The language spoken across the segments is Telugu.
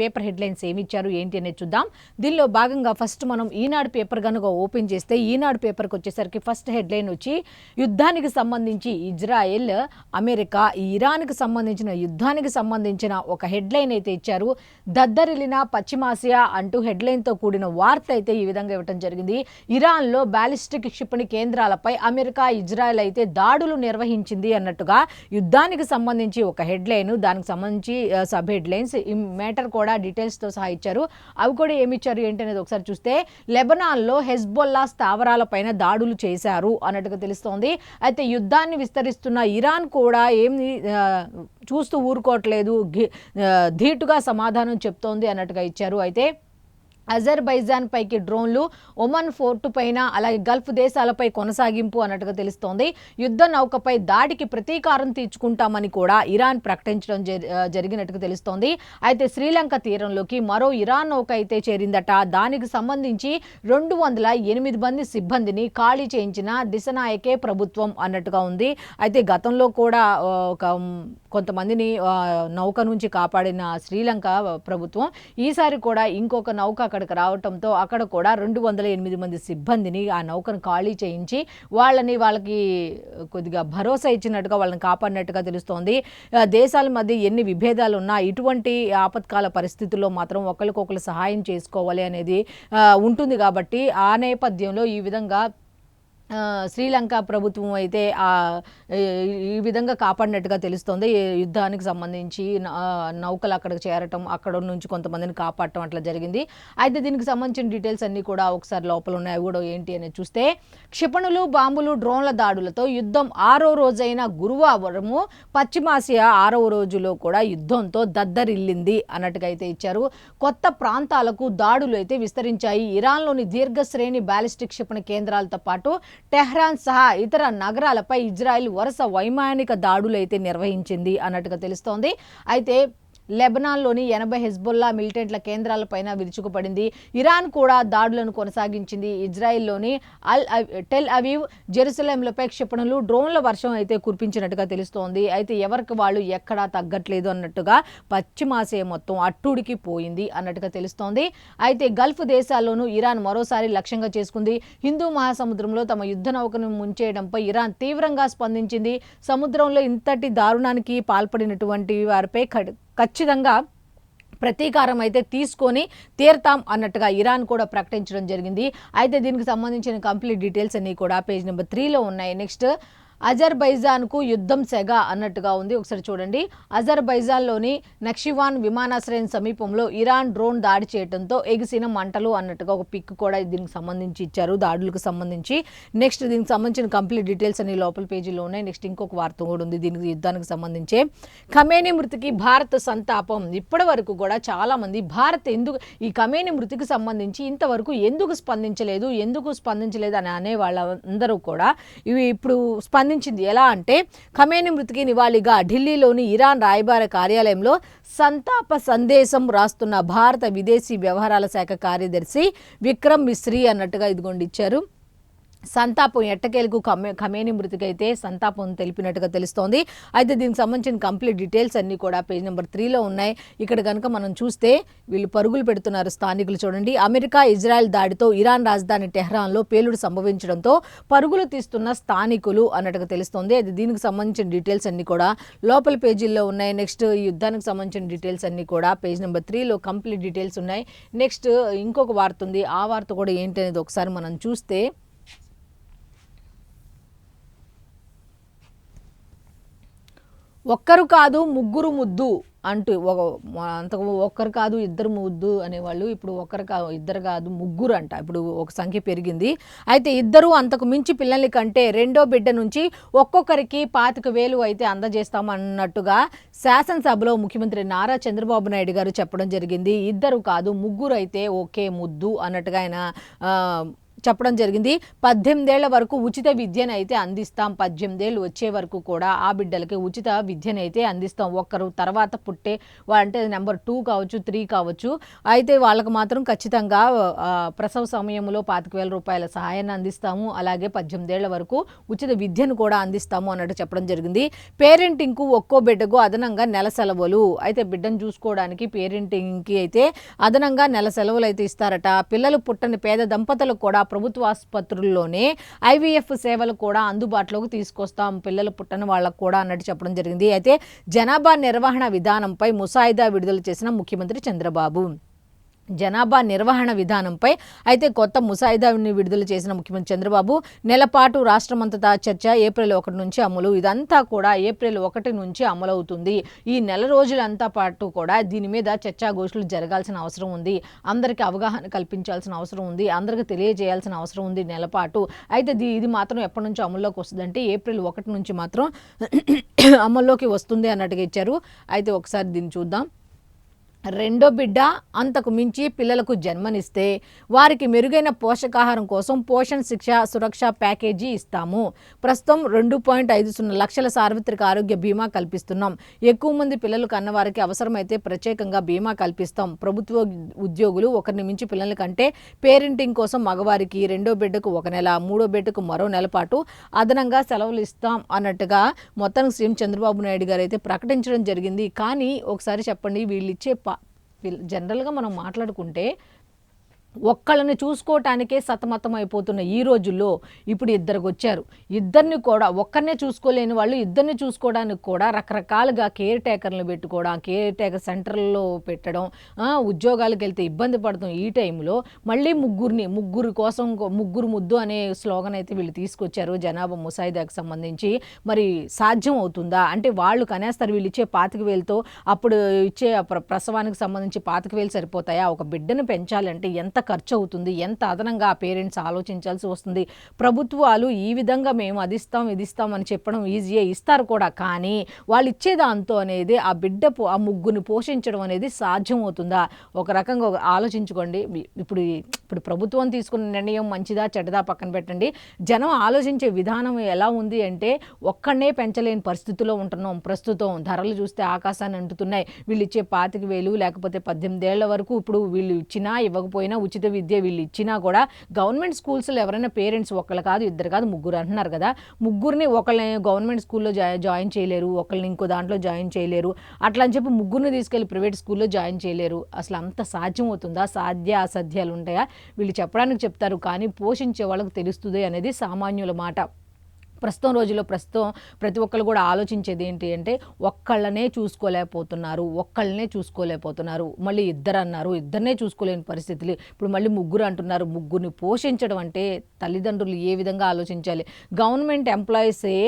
పేపర్ హెడ్లైన్స్ ఏమి ఇచ్చారు ఏంటి అనేది చూద్దాం. దీనిలో భాగంగా ఫస్ట్ మనం ఈనాడు పేపర్ కనుక ఓపెన్ చేస్తే ఈనాడు పేపర్కి వచ్చేసరికి ఫస్ట్ హెడ్లైన్ వచ్చి యుద్ధానికి సంబంధించి ఇజ్రాయెల్, అమెరికా, ఇరాన్కి సంబంధించిన యుద్ధానికి సంబంధించిన ఒక హెడ్లైన్ అయితే ఇచ్చారు. దద్దరిల్లిన పశ్చిమాసియా అంటూ హెడ్లైన్తో కూడిన వార్త అయితే ఈ విధంగా ఇవ్వడం జరిగింది. ఇరాన్లో బ్యాలిస్టిక్ క్షిపణి కేంద్రాలపై అమెరికా, ఇజ్రాయెల్ అయితే దాడులు నిర్వహించింది అన్నట్టుగా యుద్ధానికి సంబంధించి ఒక హెడ్లైన్, దానికి సంబంధించి సబ్ హెడ్లైన్స్, ఈ మ్యాటర్ కూడా డీటెయిల్స్తో సహా ఇచ్చారు. అవి కూడా ఏమి ఇచ్చారు ఏంటి అనేది ఒకసారి చూస్తే లెబనాన్లో హెజ్బొల్లా స్థావరాలపైన దాడులు చేశారు అన్నట్టుగా తెలుస్తోంది. అయితే యుద్ధాన్ని విస్తరిస్తున్న ఇరాన్ కూడా ఏమి చూస్తూ ఊరుకోవట్లేదు, ధీటుగా సమాధానం చెప్తోంది అన్నట్టుగా ఇచ్చారు. అయితే అజర్బైజాన్ పైకి డ్రోన్లు, ఒమన్ ఫోర్టు పైన, అలాగే గల్ఫ్ దేశాలపై కొనసాగింపు అన్నట్టుగా తెలుస్తోంది. యుద్ధ నౌకపై దాడికి ప్రతీకారం తీర్చుకుంటామని కూడా ఇరాన్ ప్రకటించడం జరిగినట్టుగా తెలుస్తోంది. అయితే శ్రీలంక తీరంలోకి మరో ఇరాన్ నౌక అయితే చేరిందట. దానికి సంబంధించి 208 మంది సిబ్బందిని ఖాళీ చేయించిన దిశనాయకే ప్రభుత్వం అన్నట్టుగా ఉంది. అయితే గతంలో కూడా కొంతమందిని నౌక నుంచి కాపాడిన శ్రీలంక ప్రభుత్వం ఈసారి కూడా ఇంకొక నౌక అక్కడికి రావడంతో అక్కడ కూడా 208 మంది సిబ్బందిని ఆ నౌకను ఖాళీ చేయించి వాళ్ళకి కొద్దిగా భరోసా ఇచ్చినట్టుగా వాళ్ళని కాపాడినట్టుగా తెలుస్తోంది. దేశాల మధ్య ఎన్ని విభేదాలు ఉన్నా ఇటువంటి ఆపత్కాల పరిస్థితుల్లో మాత్రం ఒకరికొకరు సహాయం చేసుకోవాలి అనేది ఉంటుంది. కాబట్టి ఆ నేపథ్యంలో ఈ విధంగా శ్రీలంక ప్రభుత్వం అయితే ఈ విధంగా కాపాడినట్టుగా తెలుస్తోంది. యుద్ధానికి సంబంధించి నౌకలు అక్కడికి చేరటం, అక్కడ నుంచి కొంతమందిని కాపాడటం అట్లా జరిగింది. అయితే దీనికి సంబంధించిన డీటెయిల్స్ అన్నీ కూడా ఒకసారి లోపల ఉన్నాయి. కూడా ఏంటి అనేది చూస్తే క్షిపణులు, బాంబులు, డ్రోన్ల దాడులతో యుద్ధం 6వ రోజైన గురువారము పశ్చిమాసియా 6వ రోజులో కూడా యుద్ధంతో దద్దరిల్లింది అన్నట్టుగా అయితే ఇచ్చారు. కొత్త ప్రాంతాలకు దాడులు అయితే విస్తరించాయి. ఇరాన్లోని దీర్ఘశ్రేణి బ్యాలిస్టిక్ క్షిపణి కేంద్రాలతో పాటు టెహ్రాన్ సహా ఇతర నగరాలపై ఇజ్రాయెల్ వరుస వైమానిక దాడులు అయితే నిర్వహించింది అన్నట్టుగా తెలుస్తోంది. అయితే లెబనాన్లోని 80 హెజ్బొల్లా మిలిటెంట్ల కేంద్రాలపైన విరుచుకుపడింది. ఇరాన్ కూడా దాడులను కొనసాగించింది. ఇజ్రాయెల్లోని టెల్ అవీవ్, జెరూసలేంలపై క్షిపణులు, డ్రోన్ల వర్షం అయితే కురిపించినట్టుగా తెలుస్తోంది. అయితే ఎవరికి వాళ్ళు ఎక్కడా తగ్గట్లేదు అన్నట్టుగా పశ్చిమాసియా మొత్తం అట్టుడికి పోయింది అన్నట్టుగా తెలుస్తోంది. అయితే గల్ఫ్ దేశాల్లోనూ ఇరాన్ మరోసారి లక్ష్యంగా చేసుకుంది. హిందూ మహాసముద్రంలో తమ యుద్ధ నౌకను ముంచేయడంపై ఇరాన్ తీవ్రంగా స్పందించింది. సముద్రంలో ఇంతటి దారుణానికి పాల్పడినటువంటి వారిపై ఖచ్చితంగా ప్రతీకారం అయితే తీసుకొని తీరతాం అన్నట్టుగా ఇరాన్ కూడా ప్రకటించడం జరిగింది. అయితే దీనికి సంబంధించిన కంప్లీట్ డీటెయిల్స్ అన్నీ కూడా పేజ్ నెంబర్ 3లో ఉన్నాయి. నెక్స్ట్ అజర్బైజాన్కు యుద్ధం సెగ అన్నట్టుగా ఉంది. ఒకసారి చూడండి. అజర్బైజాన్లోని నక్షివాన్ విమానాశ్రయం సమీపంలో ఇరాన్ డ్రోన్ దాడి చేయడంతో ఎగిసిన మంటలు అన్నట్టుగా ఒక పిక్ కూడా దీనికి సంబంధించి ఇచ్చారు, దాడులకు సంబంధించి. నెక్స్ట్ దీనికి సంబంధించిన కంప్లీట్ డీటెయిల్స్ అన్ని లోపల పేజీలో ఉన్నాయి. నెక్స్ట్ ఇంకొక వార్త కూడా ఉంది దీనికి యుద్ధానికి సంబంధించి. ఖమేనీ మృతికి భారత్ సంతాపం. ఇప్పటి వరకు కూడా చాలామంది భారత్ ఎందుకు ఈ ఖమేనీ మృతికి సంబంధించి ఇంతవరకు ఎందుకు స్పందించలేదు అని అనే వాళ్ళందరూ కూడా ఇవి ఇప్పుడు స్పందించింది. ఎలా అంటే ఖమేనీ మృతికి నివాళిగా ఢిల్లీలోని ఇరాన్ రాయబార కార్యాలయంలో సంతాప సందేశం రాస్తున్న భారత విదేశీ వ్యవహారాల శాఖ కార్యదర్శి విక్రమ్ మిశ్రీ అన్నట్టుగా ఇదిగోండి ఇచ్చారు. సంతాపం ఎట్టకేలకు ఖమేనీ మృతికి అయితే సంతాపం తెలిపినట్టుగా తెలుస్తోంది. అయితే దీనికి సంబంధించిన కంప్లీట్ డీటెయిల్స్ అన్నీ కూడా పేజ్ నెంబర్ 3లో ఉన్నాయి. ఇక్కడ కనుక మనం చూస్తే వీళ్ళు పరుగులు పెడుతున్నారు స్థానికులు. చూడండి. అమెరికా, ఇజ్రాయెల్ దాడితో ఇరాన్ రాజధాని టెహ్రాన్లో పేలుడు సంభవించడంతో పరుగులు తీస్తున్న స్థానికులు అన్నట్టుగా తెలుస్తోంది. అయితే దీనికి సంబంధించిన డీటెయిల్స్ అన్నీ కూడా లోపల పేజీల్లో ఉన్నాయి. నెక్స్ట్ ఈ యుద్ధానికి సంబంధించిన డీటెయిల్స్ అన్నీ కూడా పేజ్ నెంబర్ 3లో కంప్లీట్ డీటెయిల్స్ ఉన్నాయి. నెక్స్ట్ ఇంకొక వార్త ఉంది. ఆ వార్త కూడా ఏంటి అనేది ఒకసారి మనం చూస్తే ఒక్కరు కాదు ముగ్గురు ముద్దు అంటూ అంతకు ఒక్కరు కాదు ఇద్దరు ముద్దు అనేవాళ్ళు, ఇప్పుడు ఇద్దరు కాదు ముగ్గురు అంట. ఇప్పుడు ఒక సంఖ్య పెరిగింది. అయితే ఇద్దరు అంతకు మించి పిల్లల్ని కంటే రెండో బిడ్డ నుంచి ఒక్కొక్కరికి 25,000 అయితే అందజేస్తామన్నట్టుగా శాసనసభలో ముఖ్యమంత్రి నారా చంద్రబాబు నాయుడు గారు చెప్పడం జరిగింది. ఇద్దరు కాదు ముగ్గురు అయితే ఒకే ముద్దు అన్నట్టుగా ఆయన చెప్పడం జరిగింది. 18 ఏళ్ల వరకు ఉచిత విద్యను అయితే అందిస్తాం. 18 ఏళ్ళు వచ్చే వరకు కూడా ఆ బిడ్డలకి ఉచిత విద్యను అయితే అందిస్తాం. ఒక్కరు తర్వాత పుట్టే అంటే నెంబర్ 2 కావచ్చు, 3 కావచ్చు. అయితే వాళ్ళకి మాత్రం ఖచ్చితంగా ప్రసవ సమయంలో 25,000 రూపాయల సహాయాన్ని అందిస్తాము. అలాగే 18 ఏళ్ల వరకు ఉచిత విద్యను కూడా అందిస్తాము అన్నట్టు చెప్పడం జరిగింది. పేరెంటింగ్కు ఒక్కో బిడ్డకు అదనంగా నెల సెలవులు. అయితే బిడ్డను చూసుకోవడానికి పేరెంటింగ్కి అయితే అదనంగా నెల సెలవులు అయితే ఇస్తారట. పిల్లలు పుట్టని పేద దంపతులకు కూడా ప్రభుత్వ ఆసుపత్రుల్లోనే ఐవీఎఫ్ సేవలు కూడా అందుబాటులోకి తీసుకొస్తాం పిల్లలు పుట్టని వాళ్ళకు కూడా అన్నట్టు చెప్పడం జరిగింది. అయితే జనాభా నిర్వహణ విధానంపై ముసాయిదా విడుదల చేసిన ముఖ్యమంత్రి చంద్రబాబు. జనాభా నిర్వహణ విధానంపై అయితే కొత్త ముసాయిదాని విడుదల చేసిన ముఖ్యమంత్రి చంద్రబాబు నెలపాటు రాష్ట్రమంతటా చర్చ ఏప్రిల్ 1 నుంచి అమలు. ఇదంతా కూడా ఏప్రిల్ 1 నుంచి అమలవుతుంది. ఈ నెల రోజులంతా పాటు కూడా దీని మీద చర్చాగోష్ఠులు జరగాల్సిన అవసరం ఉంది. అందరికీ అవగాహన కల్పించాల్సిన అవసరం ఉంది. అందరికీ తెలియజేయాల్సిన అవసరం ఉంది నెలపాటు. అయితే ఇది మాత్రం ఎప్పటి నుంచి అమల్లోకి వస్తుందంటే ఏప్రిల్ 1 నుంచి మాత్రం అమల్లోకి వస్తుంది అన్నట్టుగా ఇచ్చారు. అయితే ఒకసారి దీన్ని చూద్దాం. రెండో బిడ్డ అంతకు మించి పిల్లలకు జన్మనిస్తే వారికి మెరుగైన పోషకాహారం కోసం పోషణ శిక్ష సురక్ష ప్యాకేజీ ఇస్తాము. ప్రస్తుతం 2.50 లక్షల సార్వత్రిక ఆరోగ్య బీమా కల్పిస్తున్నాం. ఎక్కువ మంది పిల్లలు కన్నవారికి అవసరమైతే ప్రత్యేకంగా బీమా కల్పిస్తాం. ప్రభుత్వ ఉద్యోగులు ఒకరిని మించి పిల్లల కంటే పేరెంటింగ్ కోసం మగవారికి రెండో బిడ్డకు 1 నెల, మూడో బిడ్డకు మరో నెల పాటు అదనంగా సెలవులు ఇస్తాం అన్నట్టుగా మొత్తానికి సీఎం చంద్రబాబు నాయుడు గారు అయితే ప్రకటించడం జరిగింది. కానీ ఒకసారి చెప్పండి, వీళ్ళు ఇచ్చే జనరల్గా మనం మాట్లాడుకుంటే ఒక్కళ్ళని చూసుకోవటానికే సతమతం అయిపోతున్న ఈ రోజుల్లో ఇప్పుడు ఇద్దరికి వచ్చారు. ఇద్దరిని కూడా ఒక్కరినే చూసుకోలేని వాళ్ళు ఇద్దరిని చూసుకోవడానికి కూడా రకరకాలుగా కేర్ టేకర్లు పెట్టుకోవడం, కేర్ టేకర్ సెంటర్లో పెట్టడం, ఉద్యోగాలకు వెళ్తే ఇబ్బంది పడతాం. ఈ టైంలో మళ్ళీ ముగ్గురు కోసం ముగ్గురు ముద్దు అనే స్లోగన్ అయితే వీళ్ళు తీసుకొచ్చారు జనాభా ముసాయిదాకు సంబంధించి. మరి సాధ్యం అవుతుందా అంటే వాళ్ళు కనేస్తారు. వీళ్ళు ఇచ్చే 25,000తో అప్పుడు ఇచ్చే ప్రసవానికి సంబంధించి 25,000 సరిపోతాయా? ఒక బిడ్డను పెంచాలంటే ఎంత ఖర్చు అవుతుంది, ఎంత అదనంగా ఆ పేరెంట్స్ ఆలోచించాల్సి వస్తుంది. ప్రభుత్వాలు ఈ విధంగా మేము అది ఇస్తాం అని చెప్పడం ఈజీయే, ఇస్తారు కూడా. కానీ వాళ్ళు ఇచ్చేదాంతో అనేది ఆ ఆ ముగ్గురిని పోషించడం అనేది సాధ్యం అవుతుందా? ఒక రకంగా ఆలోచించుకోండి. ఇప్పుడు ప్రభుత్వం తీసుకున్న నిర్ణయం మంచిదా చెడ్డదా పక్కన పెట్టండి. జనం ఆలోచించే విధానం ఎలా ఉంది అంటే ఒక్కడనే పెంచలేని పరిస్థితిలో ఉంటున్నాం. ప్రస్తుతం ధరలు చూస్తే ఆకాశాన్ని అంటుతున్నాయి. వీళ్ళు ఇచ్చే 25,000 లేకపోతే 18 ఏళ్ల వరకు ఇప్పుడు వీళ్ళు ఇచ్చినా ఇవ్వకపోయినా ఉచిత విద్య వీళ్ళు ఇచ్చినా కూడా గవర్నమెంట్ స్కూల్స్లో ఎవరైనా పేరెంట్స్ ఒకళ్ళు కాదు, ఇద్దరు కాదు, ముగ్గురు అంటున్నారు కదా. ముగ్గురిని ఒకళ్ళని గవర్నమెంట్ స్కూల్లో జాయిన్ చేయలేరు, ఒకళ్ళని ఇంకో దాంట్లో జాయిన్ చేయలేరు. అట్లా అని చెప్పి ముగ్గురిని తీసుకెళ్ళి ప్రైవేట్ స్కూల్లో జాయిన్ చేయలేరు. అసలు అంత సాధ్యం అవుతుందా? అసాధ్యాలు ఉంటాయా? వీళ్ళు చెప్పడానికి చెప్తారు, కానీ పోషించే వాళ్ళకి తెలుస్తుంది అనేది సామాన్యుల మాట. ప్రస్తుతం ప్రతి ఒక్కరు కూడా ఆలోచించేది ఏంటి అంటే ఒక్కళ్ళనే చూసుకోలేకపోతున్నారు. మళ్ళీ ఇద్దరినే చూసుకోలేని పరిస్థితులు. ఇప్పుడు మళ్ళీ ముగ్గురు అంటున్నారు. ముగ్గురిని పోషించడం అంటే తల్లిదండ్రులు ఏ విధంగా ఆలోచించాలి? గవర్నమెంట్ ఎంప్లాయీసే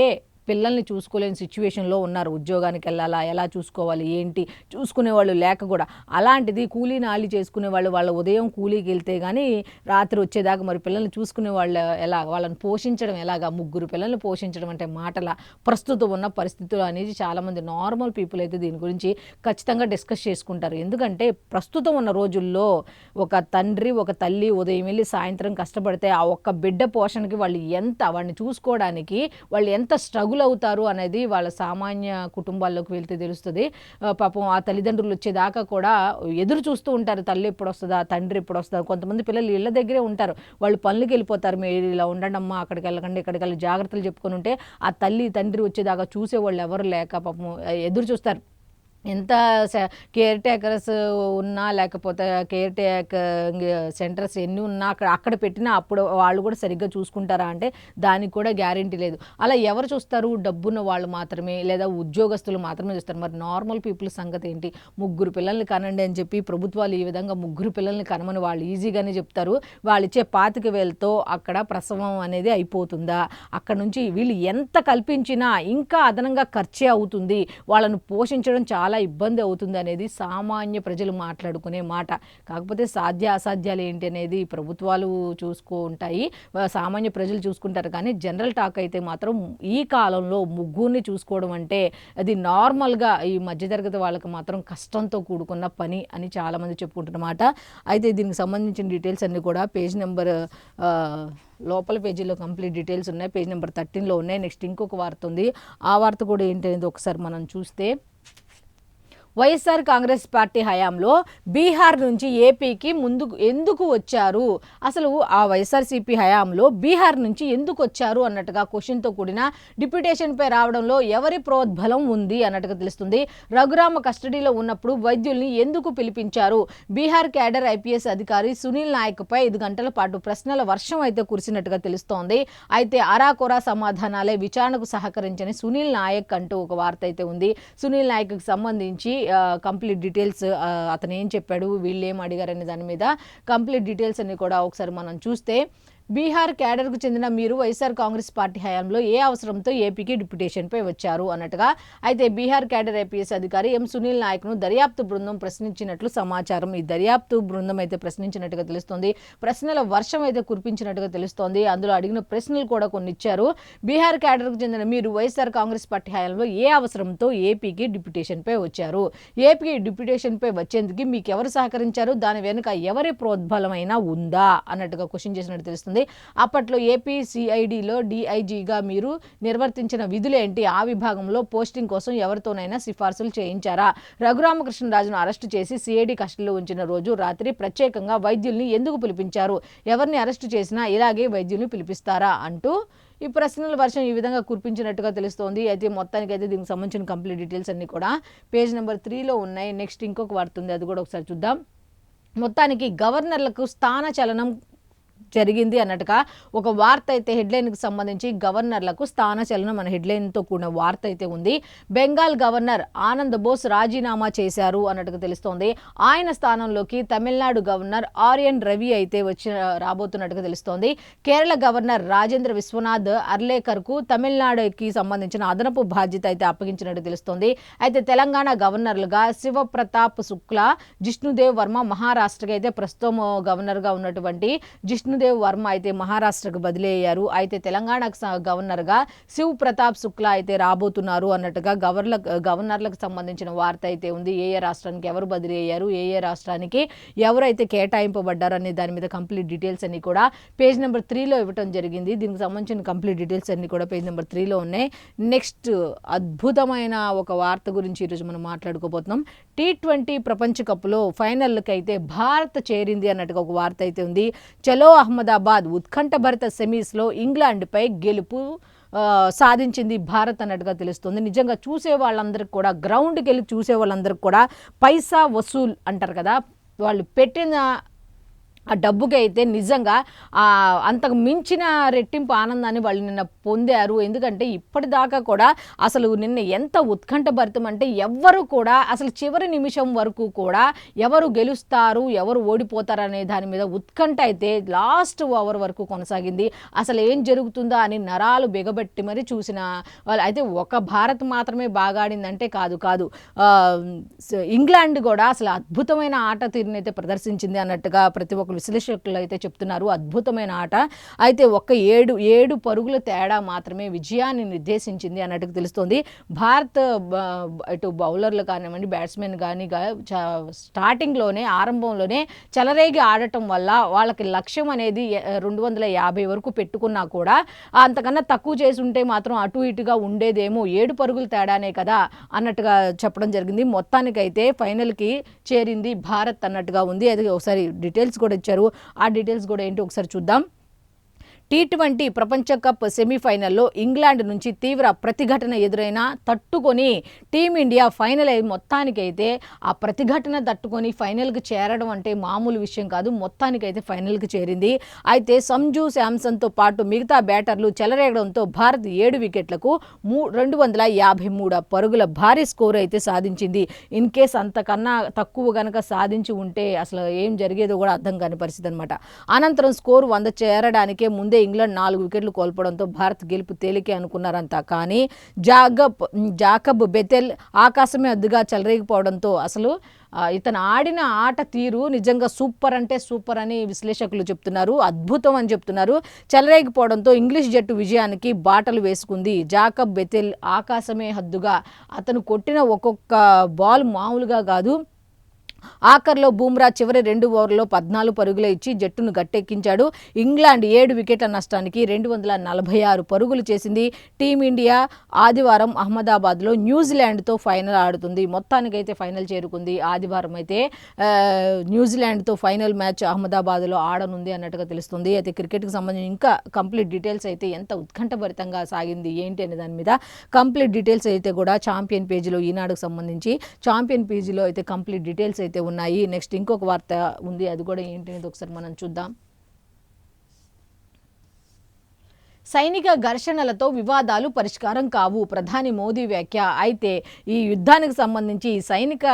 పిల్లల్ని చూసుకోలేని సిచ్యువేషన్లో ఉన్నారు. ఉద్యోగానికి వెళ్ళాలా, ఎలా చూసుకోవాలి, ఏంటి చూసుకునేవాళ్ళు లేక కూడా. అలాంటిది కూలీ నాలి చేసుకునే వాళ్ళ ఉదయం కూలీకి వెళ్తే కానీ రాత్రి వచ్చేదాకా మరి పిల్లల్ని చూసుకునే వాళ్ళు ఎలా, వాళ్ళని పోషించడం ఎలాగా? ముగ్గురు పిల్లల్ని పోషించడం అంటే మాటల? ప్రస్తుతం ఉన్న పరిస్థితులు అనేది చాలామంది నార్మల్ పీపుల్ అయితే దీని గురించి ఖచ్చితంగా డిస్కస్ చేసుకుంటారు. ఎందుకంటే ప్రస్తుతం ఉన్న రోజుల్లో ఒక తండ్రి ఒక తల్లి ఉదయం వెళ్ళి సాయంత్రం కష్టపడితే ఆ ఒక్క బిడ్డ పోషణకి వాడిని చూసుకోవడానికి వాళ్ళు ఎంత స్ట్రగుల్ అవుతారు అనేది వాళ్ళ సామాన్య కుటుంబాల్లోకి వెళ్తే తెలుస్తుంది. పాపం ఆ తల్లిదండ్రులు వచ్చేదాకా కూడా ఎదురు చూస్తూ ఉంటారు. తల్లి ఎప్పుడు వస్తుందా, తండ్రి ఎప్పుడు వస్తుందా. కొంతమంది పిల్లలు ఇళ్ళ దగ్గరే ఉంటారు, వాళ్ళు పనులకి వెళ్ళిపోతారు. మీరు ఇలా ఉండండి అమ్మా, అక్కడికి వెళ్ళకండి, ఇక్కడికి వెళ్ళి జాగ్రత్తలు చెప్పుకొని ఉంటే ఆ తల్లి తండ్రి వచ్చేదాకా చూసేవాళ్ళు ఎవరు లేక పాపం ఎదురు చూస్తారు. ఎంత కేర్ టేకర్స్ ఉన్నా లేకపోతే కేర్ టేకర్ సెంటర్స్ ఎన్ని ఉన్నా అక్కడ పెట్టినా అప్పుడు వాళ్ళు కూడా సరిగ్గా చూసుకుంటారా అంటే దానికి కూడా గ్యారెంటీ లేదు. అలా ఎవరు చూస్తారు? డబ్బున్న వాళ్ళు మాత్రమే, లేదా ఉద్యోగస్తులు మాత్రమే చూస్తారు. మరి నార్మల్ పీపుల్ సంగతి ఏంటి? ముగ్గురు పిల్లల్ని కనండి అని చెప్పి ప్రభుత్వాలు ఈ విధంగా ముగ్గురు పిల్లల్ని కనమని వాళ్ళు ఈజీగానే చెప్తారు. వాళ్ళు ఇచ్చే 25,000తో అక్కడ ప్రసవం అనేది అయిపోతుందా? అక్కడ నుంచి వీళ్ళు ఎంత కల్పించినా ఇంకా అదనంగా ఖర్చే అవుతుంది. వాళ్ళను పోషించడం చాలా చాలా ఇబ్బంది అవుతుంది అనేది సామాన్య ప్రజలు మాట్లాడుకునే మాట. కాకపోతే సాధ్య అసాధ్యాలు ఏంటి అనేది ప్రభుత్వాలు చూసుకుంటాయి, సామాన్య ప్రజలు చూసుకుంటారు. కానీ జనరల్ టాక్ అయితే మాత్రం ఈ కాలంలో ముగ్గురిని చూసుకోవడం అంటే అది నార్మల్గా ఈ మధ్యతరగతి వాళ్ళకి మాత్రం కష్టంతో కూడుకున్న పని అని చాలామంది చెప్పుకుంటున్నమాట. అయితే దీనికి సంబంధించిన డీటెయిల్స్ అన్నీ కూడా పేజ్ నెంబర్ లోపల పేజీలో కంప్లీట్ డీటెయిల్స్ ఉన్నాయి, పేజ్ నెంబర్ 13లో ఉన్నాయి. నెక్స్ట్ ఇంకొక వార్త ఉంది, ఆ వార్త కూడా ఏంటనేది ఒకసారి మనం చూస్తే, వైఎస్ఆర్ కాంగ్రెస్ పార్టీ హయాంలో బీహార్ నుంచి ఏపీకి ఎందుకు వచ్చారు, అసలు ఆ వైఎస్ఆర్సీపీ హయాంలో బీహార్ నుంచి ఎందుకు వచ్చారు అన్నట్టుగా క్వశ్చన్తో కూడిన డిప్యూటేషన్పై రావడంలో ఎవరి ప్రోద్బలం ఉంది అన్నట్టుగా తెలుస్తుంది. రఘురామ కస్టడీలో ఉన్నప్పుడు వైద్యుల్ని ఎందుకు పిలిపించారు, బీహార్ క్యాడర్ ఐపీఎస్ అధికారి సునీల్ నాయక్పై 5 గంటల పాటు ప్రశ్నల వర్షం అయితే కురిసినట్టుగా తెలుస్తోంది. అయితే అరాకొరా సమాధానాలే విచారణకు సహకరించని సునీల్ నాయక్ అంటూ ఒక వార్త అయితే ఉంది. సునీల్ నాయక్కి సంబంధించి కంప్లీట్ డీటెయిల్స్, అతను ఏం చెప్పాడు, వీళ్ళు ఏం అడిగారనే దాని మీద కంప్లీట్ డీటెయిల్స్ అన్ని కూడా ఒకసారి మనం చూస్తే, బీహార్ క్యాడర్కు చెందిన మీరు వైఎస్ఆర్ కాంగ్రెస్ పార్టీ హయాంలో ఏ అవసరంతో ఏపీకి డిప్యూటేషన్పై వచ్చారు అన్నట్టుగా. అయితే బీహార్ క్యాడర్ ఐపీఎస్ అధికారి ఎం సునీల్ నాయక్ను దర్యాప్తు బృందం ప్రశ్నించినట్లు సమాచారం. ఈ దర్యాప్తు బృందం అయితే ప్రశ్నించినట్టుగా తెలుస్తోంది. ప్రశ్నల వర్షం అయితే కురిపించినట్టుగా తెలుస్తోంది. అందులో అడిగిన ప్రశ్నలు కూడా కొన్ని ఇచ్చారు. బీహార్ క్యాడర్కు చెందిన మీరు వైఎస్ఆర్ కాంగ్రెస్ పార్టీ హయాంలో ఏ అవసరంతో ఏపీకి డిప్యూటేషన్పై వచ్చారు, ఏపీకి డిప్యూటేషన్పై వచ్చేందుకు మీకు ఎవరు సహకరించారు, దాని వెనుక ఎవరి ప్రోద్బలమైనా ఉందా అన్నట్టుగా క్వశ్చన్ చేసినట్టు తెలుస్తుంది. అప్పట్లో ఏపీ సిఐడిలో డిఐజీగా మీరు నిర్వర్తించిన విధులేంటి, ఆ విభాగంలో పోస్టింగ్ కోసం ఎవరితోనైనా సిఫార్సులు చేయించారా, రఘురామకృష్ణరాజును అరెస్టు చేసి సిఐడి కస్టడీలో ఉంచిన రోజు రాత్రి ప్రత్యేకంగా వైద్యుల్ని ఎందుకు పిలిపించారు, ఎవరిని అరెస్టు చేసినా ఇలాగే వైద్యుల్ని పిలిపిస్తారా అంటూ ఈ ప్రశ్నల వర్షం ఈ విధంగా కురిపించినట్టుగా తెలుస్తోంది. అయితే మొత్తానికి అయితే దీనికి సంబంధించిన కంప్లీట్ డీటెయిల్స్ అన్ని కూడా పేజ్ నెంబర్ 3లో ఉన్నాయి. నెక్స్ట్ ఇంకొక వార్త ఉంది, అది కూడా ఒకసారి చూద్దాం. మొత్తానికి గవర్నర్లకు స్థానచలనం జరిగింది అన్నట్టుగా ఒక వార్త అయితే హెడ్లైన్కి సంబంధించి గవర్నర్లకు స్థానచలనం అనే హెడ్లైన్తో కూడిన వార్త అయితే ఉంది. బెంగాల్ గవర్నర్ ఆనంద్ బోస్ రాజీనామా చేశారు అన్నట్టుగా తెలుస్తోంది. ఆయన స్థానంలోకి తమిళనాడు గవర్నర్ ఆర్ఎన్ రవి అయితే రాబోతున్నట్టుగా తెలుస్తోంది. కేరళ గవర్నర్ రాజేంద్ర విశ్వనాథ్ అర్లేకర్కు తమిళనాడుకి సంబంధించిన అదనపు బాధ్యత అయితే అప్పగించినట్టు తెలుస్తోంది. అయితే తెలంగాణ గవర్నర్లుగా శివప్రతాప్ శుక్లా, జిష్ణుదేవ్ వర్మ మహారాష్ట్రకి అయితే ప్రస్తుతం గవర్నర్గా ఉన్నటువంటి జిష్ణుదేవ్ వర్మ అయితే మహారాష్ట్రకు బదిలీ అయ్యారు. అయితే తెలంగాణకు గవర్నర్గా శివ్ ప్రతాప్ శుక్లా అయితే రాబోతున్నారు అన్నట్టుగా గవర్నర్లకు సంబంధించిన వార్త అయితే ఉంది. ఏ రాష్ట్రానికి ఎవరు బదిలీ అయ్యారు, ఏ రాష్ట్రానికి ఎవరైతే కేటాయింపబడ్డారు అనే దాని మీద కంప్లీట్ డీటెయిల్స్ అన్ని కూడా పేజ్ నెంబర్ 3లో ఇవ్వడం జరిగింది. దీనికి సంబంధించిన కంప్లీట్ డీటెయిల్స్ అన్ని కూడా పేజ్ నెంబర్ 3లో ఉన్నాయి. నెక్స్ట్ అద్భుతమైన ఒక వార్త గురించి ఈరోజు మనం మాట్లాడుకోబోతున్నాం. T20 ప్రపంచ కప్లో ఫైనల్కి అయితే భారత్ చేరింది అన్నట్టుగా ఒక వార్త అయితే ఉంది. చలో అహ్మదాబాద్ ఉత్కంఠభరిత సెమీస్లో ఇంగ్లాండ్పై గెలుపు సాధించింది భారత్ అన్నట్టుగా తెలుస్తుంది. నిజంగా చూసే వాళ్ళందరికీ కూడా, గ్రౌండ్కి వెళ్ళి చూసే వాళ్ళందరికీ కూడా పైసా వసూల్ అంటారు కదా, వాళ్ళు పెట్టిన ఆ డబ్బుకి అయితే నిజంగా అంతకు మించిన రెట్టింపు ఆనందాన్ని వాళ్ళు నిన్న పొందారు. ఎందుకంటే ఇప్పటిదాకా కూడా అసలు నిన్న ఎంత ఉత్కంఠభరితం అంటే ఎవ్వరు కూడా అసలు చివరి నిమిషం వరకు కూడా ఎవరు గెలుస్తారు ఎవరు ఓడిపోతారు అనే దాని మీద ఉత్కంఠ అయితే లాస్ట్ ఓవర్ వరకు కొనసాగింది. అసలు ఏం జరుగుతుందా అని నరాలు బిగబెట్టి మరి చూసిన వాళ్ళు అయితే ఒక భారత్ మాత్రమే బాగా ఆడిందంటే కాదు, ఇంగ్లాండ్ కూడా అసలు అద్భుతమైన ఆట తీరునైతే ప్రదర్శించింది అన్నట్టుగా ప్రతి ఒక్కరు విశ్లేషకులు అయితే చెప్తున్నారు. అద్భుతమైన ఆట. అయితే ఒక్క 7 పరుగుల తేడా మాత్రమే విజయాన్ని నిర్దేశించింది అన్నట్టుగా తెలుస్తోంది. భారత్ ఇటు బౌలర్లు కానివ్వండి, బ్యాట్స్మెన్ కానీ స్టార్టింగ్లోనే ఆరంభంలోనే చెలరేగి ఆడటం వల్ల వాళ్ళకి లక్ష్యం అనేది 250 వరకు పెట్టుకున్నా కూడా అంతకన్నా తక్కువ చేసి ఉంటే మాత్రం అటు ఇటుగా ఉండేదేమో, 7 పరుగుల తేడానే కదా అన్నట్టుగా చెప్పడం జరిగింది. మొత్తానికైతే ఫైనల్కి చేరింది భారత్ అన్నట్టుగా ఉంది. అది ఒకసారి డీటెయిల్స్ కూడా ఇచ్చారు. ఆ డీటెయిల్స్ కూడా ఏంటి ఒకసారి చూద్దాం. T20 ప్రపంచ కప్ సెమీఫైనల్లో ఇంగ్లాండ్ నుంచి తీవ్ర ప్రతిఘటన ఎదురైనా తట్టుకొని టీమిండియా ఫైనల్ మొత్తానికైతే ఆ ప్రతిఘటన తట్టుకొని ఫైనల్కి చేరడం అంటే మామూలు విషయం కాదు. మొత్తానికైతే ఫైనల్కి చేరింది. అయితే సంజు శాంసన్తో పాటు మిగతా బ్యాటర్లు చెలరేగడంతో భారత్ 7 వికెట్లకు 253 పరుగుల భారీ స్కోర్ అయితే సాధించింది. ఇన్ కేస్ అంతకన్నా తక్కువ కనుక సాధించి ఉంటే అసలు ఏం జరిగేదో కూడా అర్థం కాని పరిస్థితి అనమాట. అనంతరం స్కోర్ 100 చేరడానికే ముందే ముందే ఇంగ్లాండ్ 4 వికెట్లు కోల్పోవడంతో భారత్ గెలుపు తేలికే అనుకున్నారంతా. కానీ జాకబ్ బెతెల్ ఆకాశమే అద్దుగా చెలరేగిపోవడంతో అసలు ఇతను ఆడిన ఆట తీరు నిజంగా సూపర్ అంటే సూపర్ అని విశ్లేషకులు చెప్తున్నారు. అద్భుతం అని చెప్తున్నారు. చెలరేగిపోవడంతో ఇంగ్లీష్ జట్టు విజయానికి బాటలు వేసుకుంది. జాకబ్ బెతెల్ ఆకాశమే హద్దుగా అతను కొట్టిన ఒక్కొక్క బాల్ మామూలుగా కాదు. ఆఖర్లో బూమ్రా చివరి 2 ఓవర్లలో 14 పరుగులు ఇచ్చి జట్టును గట్టెక్కించాడు. ఇంగ్లాండ్ 7 వికెట్ల నష్టానికి 246 పరుగులు చేసింది. టీమిండియా ఆదివారం అహ్మదాబాద్లో న్యూజిలాండ్తో ఫైనల్ ఆడుతుంది. మొత్తానికైతే ఫైనల్ చేరుకుంది. ఆదివారం అయితే న్యూజిలాండ్తో ఫైనల్ మ్యాచ్ అహ్మదాబాద్లో ఆడనుంది అన్నట్టుగా తెలుస్తుంది. అయితే క్రికెట్కి సంబంధించి ఇంకా కంప్లీట్ డీటెయిల్స్ అయితే ఎంత ఉత్కంఠభరితంగా సాగింది ఏంటి అనే దాని మీద కంప్లీట్ డీటెయిల్స్ అయితే కూడా ఛాంపియన్ పేజీలో ఈనాడుకు సంబంధించి ఛాంపియన్ పేజీలో అయితే కంప్లీట్ డీటెయిల్స్ అయితే ఉన్నాయి. నెక్స్ట్ ఇంకొక వార్త ఉంది, అది కూడా ఏంటి అనేది ఒకసారి మనం చూద్దాం. సైనిక ఘర్షణలతో వివాదాలు పరిష్కారం కావు, ప్రధాని మోదీ వ్యాఖ్య. అయితే ఈ యుద్ధానికి సంబంధించి సైనిక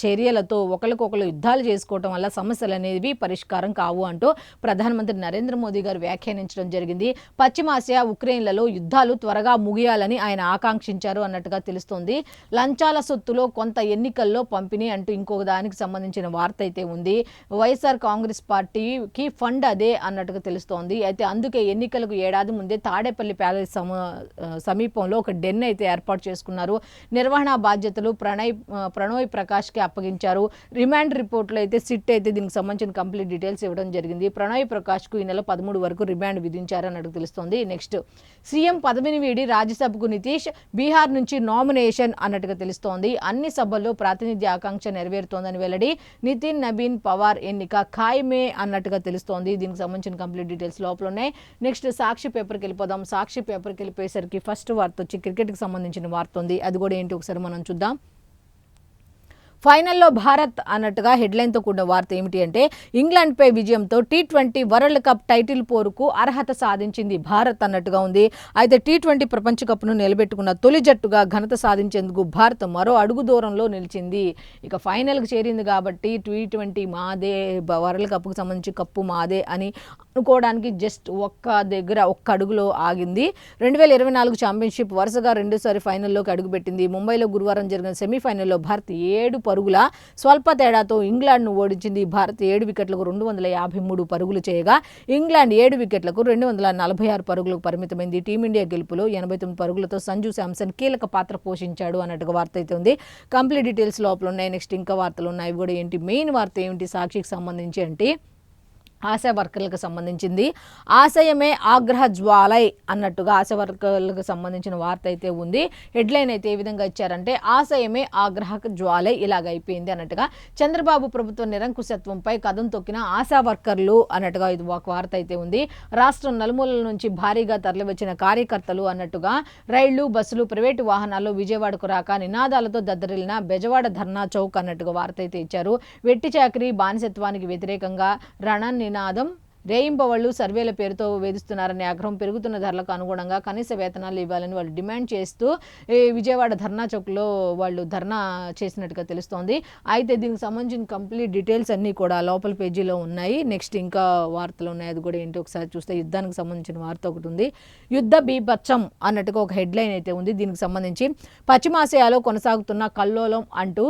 చర్యలతో ఒకరికొకరు యుద్ధాలు చేసుకోవటం వల్ల సమస్యలు అనేవి పరిష్కారం కావు అంటూ ప్రధానమంత్రి నరేంద్ర మోదీ గారు వ్యాఖ్యానించడం జరిగింది. పశ్చిమాసియా ఉక్రెయిన్లలో యుద్ధాలు త్వరగా ముగియాలని ఆయన ఆకాంక్షించారు అన్నట్టుగా తెలుస్తోంది. లంచాల సొత్తులో కొంత ఎన్నికల్లో పంపిణీ అంటూ ఇంకొక దానికి సంబంధించిన వార్త అయితే ఉంది. వైఎస్ఆర్ కాంగ్రెస్ పార్టీకి ఫండ్ అదే అన్నట్టుగా తెలుస్తోంది. అయితే అందుకే ఎన్నికలకు ఏడాది ముందే తాడేపల్లి ప్యాలెస్ సమీపంలో ఒక డెన్ అయితే ఏర్పాటు చేసుకున్నారు. నిర్వహణ బాధ్యతలు ప్రణోయ్ ప్రకాష్కి అప్పగించారు. రిమాండ్ రిపోర్ట్లో అయితే సిట్ అయితే దీనికి సంబంధించిన కంప్లీట్ డీటెయిల్స్ ఇవ్వడం జరిగింది. ప్రణోయ్ ప్రకాష్కు ఈ నెల 13 వరకు రిమాండ్ విధించారు అన్నట్టు తెలుస్తోంది. నెక్స్ట్ సీఎం పదవిని వీడి రాజ్యసభకు నితీష్ బీహార్ నుంచి నామినేషన్ అన్నట్టుగా తెలుస్తోంది. అన్ని సభల్లో ప్రాతినిధ్య ఆకాంక్ష నెరవేరుతోందని వెల్లడి. నితిన్ నబీన్ పవార్ ఎన్నిక ఖాయమే అన్నట్టుగా తెలుస్తోంది. దీనికి సంబంధించిన కంప్లీట్ డీటెయిల్స్ లోపల ఉన్నాయి. నెక్స్ట్ సాక్షి పేపర్కి వెళ్ళిపోదాం. సాక్షి పేపర్కి వెళ్ళిపోయేసరికి ఫస్ట్ వార్త వచ్చి క్రికెట్కి సంబంధించిన వార్త ఉంది. అది కూడా ఏంటి ఒకసారి మనం చూద్దాం. ఫైనల్లో భారత్ అన్నట్టుగా హెడ్లైన్తో కూడిన వార్త ఏమిటి అంటే ఇంగ్లాండ్పై విజయంతో T20 వరల్డ్ కప్ టైటిల్ పోరుకు అర్హత సాధించింది భారత్ అన్నట్టుగా ఉంది. అయితే T20 ప్రపంచ కప్ను నిలబెట్టుకున్న తొలి జట్టుగా ఘనత సాధించేందుకు భారత్ మరో అడుగు దూరంలో నిలిచింది. ఇక ఫైనల్కి చేరింది కాబట్టి T20 మాదే, వరల్డ్ కప్కు సంబంధించి కప్పు మాదే అని అనుకోవడానికి జస్ట్ ఒక్క అడుగులో ఆగింది. 2024 ఛాంపియన్షిప్ వరుసగా రెండోసారి ఫైనల్లోకి అడుగుపెట్టింది. ముంబైలో గురువారం జరిగిన సెమీఫైనల్లో భారత్ 7 పరుగుల స్వల్ప తేడాతో ఇంగ్లాండ్ను ఓడించింది. భారత్ 7 వికెట్లకు 253 పరుగులు చేయగా ఇంగ్లాండ్ 7 వికెట్లకు 246 పరుగులకు పరిమితమైంది. టీమిండియా గెలుపులో 89 పరుగులతో సంజు శాంసన్ కీలక పాత్ర పోషించాడు అన్నట్టుగా వార్త అయితే ఉంది. కంప్లీట్ డీటెయిల్స్ లోపల ఉన్నాయి. నెక్స్ట్ ఇంకా వార్తలు ఉన్నాయి. ఇవి కూడా ఏంటి, మెయిన్ వార్త ఏమిటి సాక్షికి సంబంధించి అంటే ఆశా వర్కర్లకు సంబంధించింది. ఆశయమే ఆగ్రహ జ్వాలై అన్నట్టుగా ఆశా వర్కర్లకు సంబంధించిన వార్త అయితే ఉంది. హెడ్లైన్ అయితే ఏ విధంగా ఇచ్చారంటే ఆశయమే ఆగ్రహ జ్వాలై ఇలాగ అయిపోయింది అన్నట్టుగా. చంద్రబాబు ప్రభుత్వ నిరంకుశత్వంపై కదం తొక్కిన ఆశా వర్కర్లు అన్నట్టుగా ఇది ఒక వార్త అయితే ఉంది. రాష్ట్రం నలుమూలల నుంచి భారీగా తరలివచ్చిన కార్యకర్తలు అన్నట్టుగా రైళ్లు, బస్సులు, ప్రైవేటు వాహనాల్లో విజయవాడకు రాక నినాదాలతో దద్దరిల్లిన బెజవాడ ధర్నా చౌక్ అన్నట్టుగా వార్త అయితే ఇచ్చారు. వెట్టి చాకరీ, బానిసత్వానికి వ్యతిరేకంగా నినాదం, రేయింబవళ్లు సర్వేల పేరుతో వేధిస్తున్నారనే ఆగ్రహం, పెరుగుతున్న ధరలకు అనుగుణంగా కనీస వేతనాలు ఇవ్వాలని వాళ్ళు డిమాండ్ చేస్తూ విజయవాడ ధర్నా చౌక్లో వాళ్ళు ధర్నా చేసినట్టుగా తెలుస్తోంది. అయితే దీనికి సంబంధించిన కంప్లీట్ డీటెయిల్స్ అన్నీ కూడా లోపల పేజీలో ఉన్నాయి. నెక్స్ట్ ఇంకా వార్తలు ఉన్నాయి. అది కూడా ఏంటి ఒకసారి చూస్తే యుద్ధానికి సంబంధించిన వార్త ఒకటి ఉంది. యుద్ధ బీభత్సం అన్నట్టుగా ఒక హెడ్లైన్ అయితే ఉంది. దీనికి సంబంధించి పశ్చిమాసియాలో కొనసాగుతున్న కల్లోలం అంటూ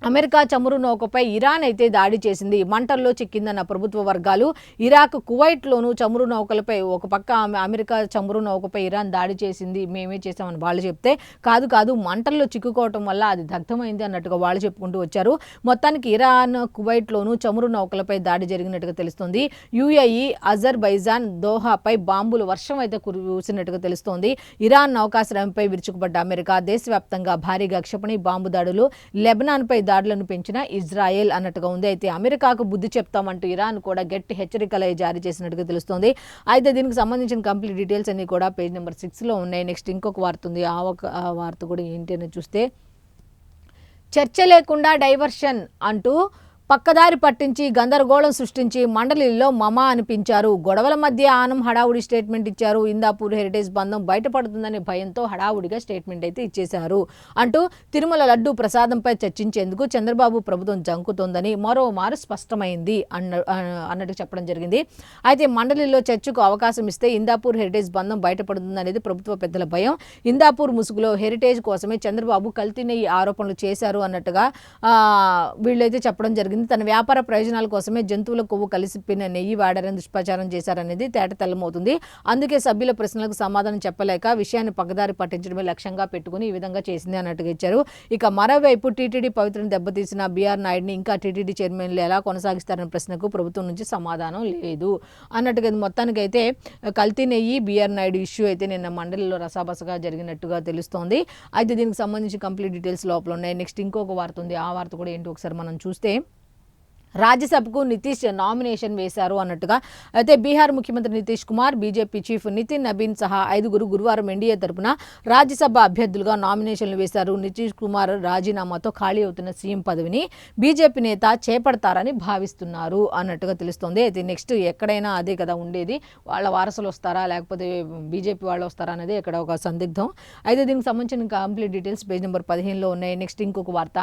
అమెరికా చమురు నౌకపై ఇరాన్ అయితే దాడి చేసింది. మంటల్లో చిక్కిందన్న ప్రభుత్వ వర్గాలు. ఇరాక్, కువైట్లోనూ చమురు నౌకలపై ఒక పక్క అమెరికా చమురు నౌకపై ఇరాన్ దాడి చేసింది, మేమే చేసామని వాళ్ళు చెప్తే కాదు మంటల్లో చిక్కుకోవటం వల్ల అది దగ్ధమైంది అన్నట్టుగా వాళ్ళు చెప్పుకుంటూ వచ్చారు. మొత్తానికి ఇరాన్, కువైట్లోనూ చమురు నౌకలపై దాడి జరిగినట్టుగా తెలుస్తోంది. UAE, అజర్బైజాన్, దోహాపై బాంబులు వర్షం అయితే కురిసినట్టుగా తెలుస్తోంది. ఇరాన్ నౌకాశ్రయంపై విరుచుకుపడ్డ అమెరికా దేశవ్యాప్తంగా భారీగా క్షిపణి బాంబు దాడులు, లెబనాన్పై దాడులను పెంచిన ఇజ్రాయెల్ అన్నట్టుగా ఉంది. అయితే అమెరికాకు బుద్ధి చెప్తామంటూ ఇరాన్ కూడా గట్టి హెచ్చరికలు జారీ చేసినట్టుగా తెలుస్తోంది. అయితే దీనికి సంబంధించిన కంప్లీట్ డీటెయిల్స్ అన్ని కూడా పేజ్ నెంబర్ 6లో ఉన్నాయి. నెక్స్ట్ ఇంకొక వార్త ఉంది. ఆ వార్త కూడా ఏంటి అని చూస్తే చర్చ లేకుండా డైవర్షన్ అంటూ పక్కదారి పట్టించి గందరగోళం సృష్టించి మండలిలో మమా అనిపించారు. గొడవల మధ్య ఆనం హడావుడి స్టేట్మెంట్ ఇచ్చారు. ఇందాపూర్ హెరిటేజ్ బంధం బయటపడుతుందనే భయంతో హడావుడిగా స్టేట్మెంట్ అయితే ఇచ్చేశారు అంటూ తిరుమల లడ్డు ప్రసాదంపై చర్చించేందుకు చంద్రబాబు ప్రభుత్వం జంకుతోందని మరోమారు స్పష్టమైంది అన్నట్టు చెప్పడం జరిగింది. అయితే మండలిలో చర్చకు అవకాశం ఇస్తే ఇందాపూర్ హెరిటేజ్ బంధం బయటపడుతుందనేది ప్రభుత్వ పెద్దల భయం. ఇందాపూర్ ముసుగులో హెరిటేజ్ కోసమే చంద్రబాబు కల్తీ నెయ్యి ఆరోపణలు చేశారు అన్నట్టుగా వీళ్ళైతే చెప్పడం జరిగింది. తన వ్యాపార ప్రయోజనాల కోసమే జంతువుల కొవ్వు కలిసిపిన నెయ్యి వాడారని దుష్ప్రచారం చేశారనేది తేటతెల్లమవుతుంది. అందుకే సభ్యుల ప్రశ్నలకు సమాధానం చెప్పలేక విషయాన్ని పక్కదారి పట్టించడమే లక్ష్యంగా పెట్టుకుని ఈ విధంగా చేసింది అన్నట్టుగా ఇచ్చారు. ఇక మరోవైపు టీటీడీ పవిత్రను దెబ్బతీసిన బీఆర్ నాయుడిని ఇంకా టీటీడీ చైర్మన్లు ఎలా కొనసాగిస్తారనే ప్రశ్నకు ప్రభుత్వం నుంచి సమాధానం లేదు అన్నట్టుగా మొత్తానికైతే కల్తీ నెయ్యి బీఆర్ నాయుడు ఇష్యూ అయితే నిన్న మండలిలో రసాబసగా జరిగినట్టుగా తెలుస్తోంది. అయితే దీనికి సంబంధించి కంప్లీట్ డీటెయిల్స్ లోపల ఉన్నాయి. నెక్స్ట్ ఇంకొక వార్త ఉంది. ఆ వార్త కూడా ఏంటి ఒకసారి మనం చూస్తే, రాజ్యసభకు నితీష్ నామినేషన్ వేశారు అన్నట్టుగా అయితే బీహార్ ముఖ్యమంత్రి నితీష్ కుమార్, బీజేపీ చీఫ్ నితిన్ నబీన్ సహా 5 గురువారం ఎన్డీఏ తరపున రాజ్యసభ అభ్యర్థులుగా నామినేషన్లు వేశారు. నితీష్ కుమార్ రాజీనామాతో ఖాళీ అవుతున్న సీఎం పదవిని బీజేపీ నేత చేపడతారని భావిస్తున్నారు అన్నట్టుగా తెలుస్తోంది. అయితే నెక్స్ట్ ఎక్కడైనా అదే కదా ఉండేది, వాళ్ళ వారసులు వస్తారా లేకపోతే బీజేపీ వాళ్ళు వస్తారా అనేది ఇక్కడ ఒక సందిగ్ధం. అయితే దీనికి సంబంధించిన కంప్లీట్ డీటెయిల్స్ పేజ్ నెంబర్ 15లో ఉన్నాయి. నెక్స్ట్ ఇంకొక వార్త,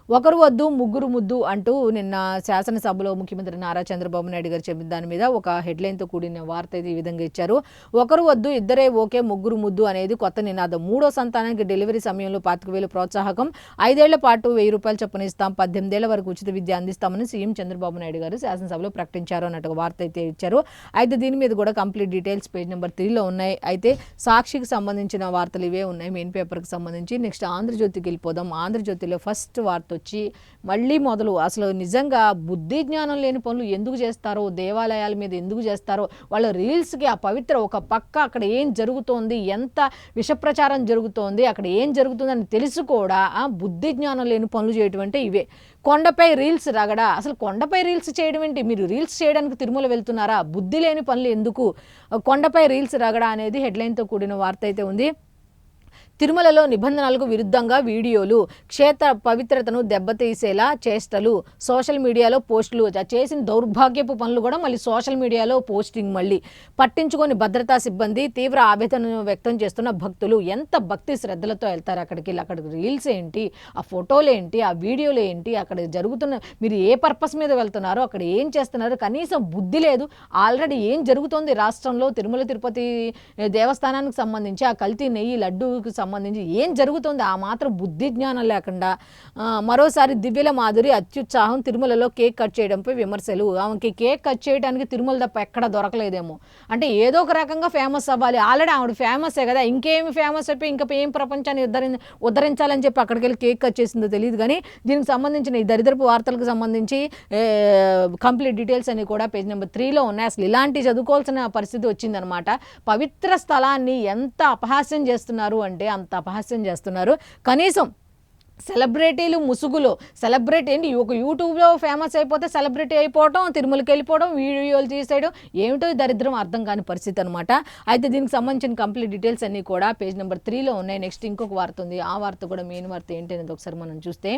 ఒకరు వద్దు ముగ్గురు ముద్దు అంటూ నిన్న శాసనసభలో ముఖ్యమంత్రి నారా చంద్రబాబు నాయుడు గారు చెప్పిన దాని మీద ఒక హెడ్లైన్తో కూడిన వార్త అయితే ఈ విధంగా ఇచ్చారు. ఒకరు వద్దు ఇద్దరే ఓకే ముగ్గురు ముద్దు అనేది కొత్త నినాదం. 3వ సంతానానికి డెలివరీ సమయంలో 25,000 ప్రోత్సాహకం, 5 ఏళ్ల పాటు ₹1000 చొప్పున ఇస్తాం, 18 ఏళ్ల వరకు ఉచిత విద్య అందిస్తామని సీఎం చంద్రబాబు నాయుడు గారు శాసనసభలో ప్రకటించారు అన్నట్టుగా వార్త అయితే ఇచ్చారు. అయితే దీని మీద కూడా కంప్లీట్ డీటెయిల్స్ పేజ్ నెంబర్ 3లో ఉన్నాయి. అయితే సాక్షికి సంబంధించిన వార్తలు ఇవే ఉన్నాయి మెయిన్ పేపర్కి సంబంధించి. నెక్స్ట్ ఆంధ్రజ్యోతికి వెళ్ళిపోదాం. ఆంధ్రజ్యోతిలో ఫస్ట్ వార్త వచ్చి మళ్ళీ మొదలు, అసలు నిజంగా బుద్ధి జ్ఞానం లేని పనులు ఎందుకు చేస్తారో, దేవాలయాల మీద ఎందుకు చేస్తారో, వాళ్ళ రీల్స్కి ఆ పవిత్ర ఒక పక్క అక్కడ ఏం జరుగుతోంది, ఎంత విషప్రచారం జరుగుతోంది, అక్కడ ఏం జరుగుతుందని తెలుసు కూడా బుద్ధి జ్ఞానం లేని పనులు చేయటం అంటే ఇవే. కొండపై రీల్స్ రగడా, అసలు కొండపై రీల్స్ చేయడం ఏంటి? మీరు రీల్స్ చేయడానికి తిరుమల వెళ్తున్నారా? బుద్ధి లేని పనులు ఎందుకు? కొండపై రీల్స్ రగడా అనేది హెడ్లైన్తో కూడిన వార్త అయితే ఉంది. తిరుమలలో నిబంధనలకు విరుద్ధంగా వీడియోలు, క్షేత్ర పవిత్రతను దెబ్బతీసేలా చేష్టలు, సోషల్ మీడియాలో పోస్టులు, చేసిన దౌర్భాగ్యపు పనులు కూడా మళ్ళీ సోషల్ మీడియాలో పోస్టింగ్, మళ్ళీ పట్టించుకొని భద్రతా సిబ్బంది, తీవ్ర ఆవేదనను వ్యక్తం చేస్తున్న భక్తులు. ఎంత భక్తి శ్రద్ధలతో వెళ్తారు అక్కడికి రీల్స్ ఏంటి, ఆ ఫోటోలు ఏంటి, ఆ వీడియోలు ఏంటి, అక్కడ జరుగుతున్న మీరు ఏ పర్పస్ మీద వెళ్తున్నారో, అక్కడ ఏం చేస్తున్నారు, కనీసం బుద్ధి లేదు. ఆల్రెడీ ఏం జరుగుతోంది రాష్ట్రంలో తిరుమల తిరుపతి దేవస్థానానికి సంబంధించి ఆ కల్తీ నెయ్యి లడ్డూకి సంబంధించి ఏం జరుగుతుంది, ఆ మాత్రం బుద్ధి జ్ఞానం లేకుండా. మరోసారి దివ్యల మాధురి అత్యుత్సాహం, తిరుమలలో కేక్ కట్ చేయడంపై విమర్శలు. ఆమెకి కేక్ కట్ చేయడానికి తిరుమల తప్ప ఎక్కడ దొరకలేదేమో, అంటే ఏదో ఒక రకంగా ఫేమస్ అవ్వాలి. ఆల్రెడీ ఆవిడ ఫేమసే కదా, ఇంకేమి ఫేమస్ అయిపోయి ఇంకా ఏం ప్రపంచాన్ని ఉద్ధరించాలని చెప్పి అక్కడికి వెళ్ళి కేక్ కట్ చేసిందో తెలియదు. కానీ దీనికి సంబంధించిన ఈ దరిద్రపు వార్తలకు సంబంధించి కంప్లీట్ డీటెయిల్స్ అన్ని కూడా పేజ్ నెంబర్ 3లో ఉన్నాయి. అసలు ఇలాంటి చదువుకోవాల్సిన పరిస్థితి వచ్చిందనమాట. పవిత్ర స్థలాన్ని ఎంత అపహాస్యం చేస్తున్నారు అంటే అంత అపహాస్యం చేస్తున్నారు. కనీసం సెలబ్రిటీలు ముసుగులో, సెలబ్రిటీ ఏంటి, ఒక యూట్యూబ్లో ఫేమస్ అయిపోతే సెలబ్రిటీ అయిపోవడం, తిరుమలకి వెళ్ళిపోవడం, వీడియోలు తీసేయడం, ఏమిటో దరిద్రం అర్థం కాని పరిస్థితి అనమాట. అయితే దీనికి సంబంధించిన కంప్లీట్ డీటెయిల్స్ అన్నీ కూడా పేజ్ నెంబర్ 3లో ఉన్నాయి. నెక్స్ట్ ఇంకొక వార్త ఉంది. ఆ వార్త కూడా మెయిన్ వార్త ఏంటి అనేది ఒకసారి మనం చూస్తే,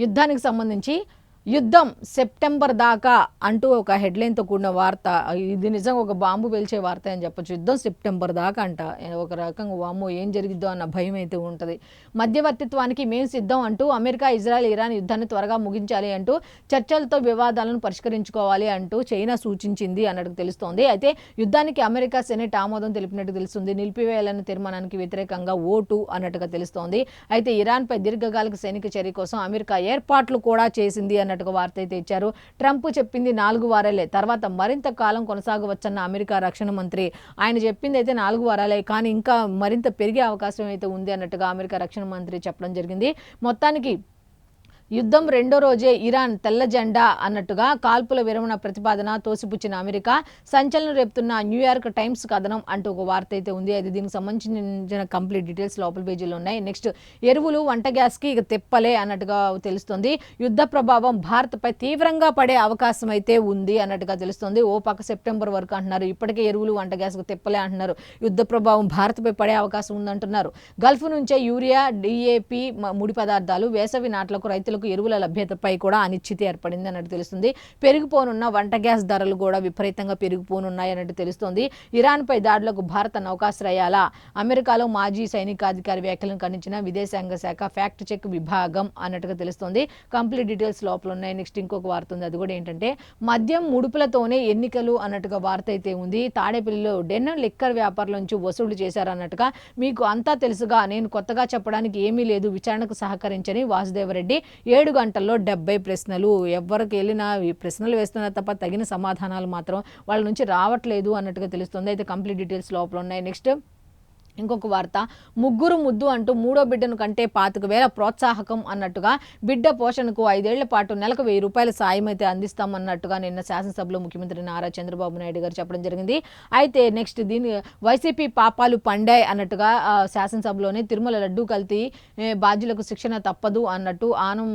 యుద్ధానికి సంబంధించి యుద్ధం సెప్టెంబర్ దాకా అంటూ ఒక హెడ్లైన్తో కూడిన వార్త. ఇది నిజంగా ఒక బాంబు పేల్చే వార్త అని చెప్పొచ్చు. యుద్ధం సెప్టెంబర్ దాకా అంట. ఒక రకంగా వామ్మో ఏం జరిగిద్దో అన్న భయం అయితే ఉంటుంది. మధ్యవర్తిత్వానికి మేము సిద్ధం అంటూ అమెరికా, ఇజ్రాయెల్, ఇరాన్ యుద్ధాన్ని త్వరగా ముగించాలి అంటూ, చర్చలతో వివాదాలను పరిష్కరించుకోవాలి అంటూ చైనా సూచించింది అన్నట్టు తెలుస్తోంది. అయితే యుద్ధానికి అమెరికా సెనెట్ ఆమోదం తెలిపినట్టు తెలుస్తుంది. నిలిపివేయాలన్న తీర్మానానికి వ్యతిరేకంగా ఓటు అన్నట్టుగా తెలుస్తోంది. అయితే ఇరాన్పై దీర్ఘకాలిక సైనిక చర్య కోసం అమెరికా ఏర్పాట్లు కూడా చేసింది అన్నట్టుగా వార్త అయితే ఇచ్చారు. ట్రంప్ చెప్పింది 4 వారాలే, తర్వాత మరింత కాలం కొనసాగవచ్చన్న అమెరికా రక్షణ మంత్రి. ఆయన చెప్పింది అయితే 4 వారాలే, కానీ ఇంకా మరింత పెరిగే అవకాశం అయితే ఉంది అన్నట్టుగా అమెరికా రక్షణ మంత్రి చెప్పడం జరిగింది. మొత్తానికి యుద్ధం రెండో రోజే ఇరాన్ తెల్ల జెండా అన్నట్టుగా కాల్పుల విరమణ ప్రతిపాదన తోసిపుచ్చిన అమెరికా, సంచలనం రేపుతున్న న్యూయార్క్ టైమ్స్ కథనం అంటూ ఒక వార్త అయితే ఉంది. అది దీనికి సంబంధించిన కంప్లీట్ డీటెయిల్స్ లోపల పేజీలో ఉన్నాయి. నెక్స్ట్ ఎరువులు, వంట గ్యాస్కి ఇక తెప్పలే అన్నట్టుగా తెలుస్తుంది. యుద్ధ ప్రభావం భారత్పై తీవ్రంగా పడే అవకాశం అయితే ఉంది అన్నట్టుగా తెలుస్తుంది. ఓ పక్క సెప్టెంబర్ వరకు అంటున్నారు, ఇప్పటికే ఎరువులు, వంట గ్యాస్కి తెప్పలే అంటున్నారు. యుద్ధ ప్రభావం భారత్పై పడే అవకాశం ఉందంటున్నారు. గల్ఫ్ నుంచే యూరియా, DAP ముడి పదార్థాలు వేసవి నాట్లకు రైతులకు రైతులకు ఎరువుల లభ్యతపై కూడా అనిశ్చితి ఏర్పడింది అన్నట్టు తెలుస్తుంది. పెరిగిపోనున్న వంట గ్యాస్ ధరలు కూడా విపరీతంగా పెరిగిపోనున్నాయి అన్నట్టు తెలుస్తోంది. ఇరాన్పై దాడులకు భారత నౌకాశ్రయాల అమెరికాలో మాజీ సైనికాధికారి వ్యాఖ్యలను ఖండించిన విదేశాంగ శాఖ ఫ్యాక్ట్ చెక్ విభాగం అన్నట్టుగా తెలుస్తోంది. కంప్లీట్ డీటెయిల్స్ లోపల ఉన్నాయి. నెక్స్ట్ ఇంకొక వార్త ఉంది, అది కూడా ఏంటంటే మద్యం ముడుపులతోనే ఎన్నికలు అన్నట్టుగా వార్త అయితే ఉంది. తాడేపల్లిలో డెన్ లిక్కర్ వ్యాపారుల నుంచి వసూలు చేశారన్నట్టుగా మీకు అంతా తెలుసుగా, నేను కొత్తగా చెప్పడానికి ఏమీ లేదు, విచారణకు సహకరించని వాసుదేవరెడ్డి 7 గంటల్లో 70 ప్రశ్నలు. ఎవరికి వెళ్ళినా ఈ ప్రశ్నలు వేస్తున్నారు తప్ప తగిన సమాధానాలు మాత్రం వాళ్ళ నుంచి రావట్లేదు అన్నట్టుగా తెలుస్తుంది. అయితే కంప్లీట్ డీటెయిల్స్ లోపల ఉన్నాయి. నెక్స్ట్ ఇంకొక వార్త, ముగ్గురు ముద్దు అంటూ మూడో బిడ్డను కంటే 25,000 ప్రోత్సాహకం అన్నట్టుగా బిడ్డ పోషణకు 5 ఏళ్ల పాటు నెలకు 1000 రూపాయల సాయం అయితే అందిస్తామన్నట్టుగా నిన్న శాసనసభలో ముఖ్యమంత్రి నారా చంద్రబాబు నాయుడు గారు చెప్పడం జరిగింది. అయితే నెక్స్ట్ దీని వైసీపీ పాపాలు పండాయి అన్నట్టుగా శాసనసభలోనే తిరుమల లడ్డూ కల్తీ బాధ్యులకు శిక్షణ తప్పదు అన్నట్టు ఆనం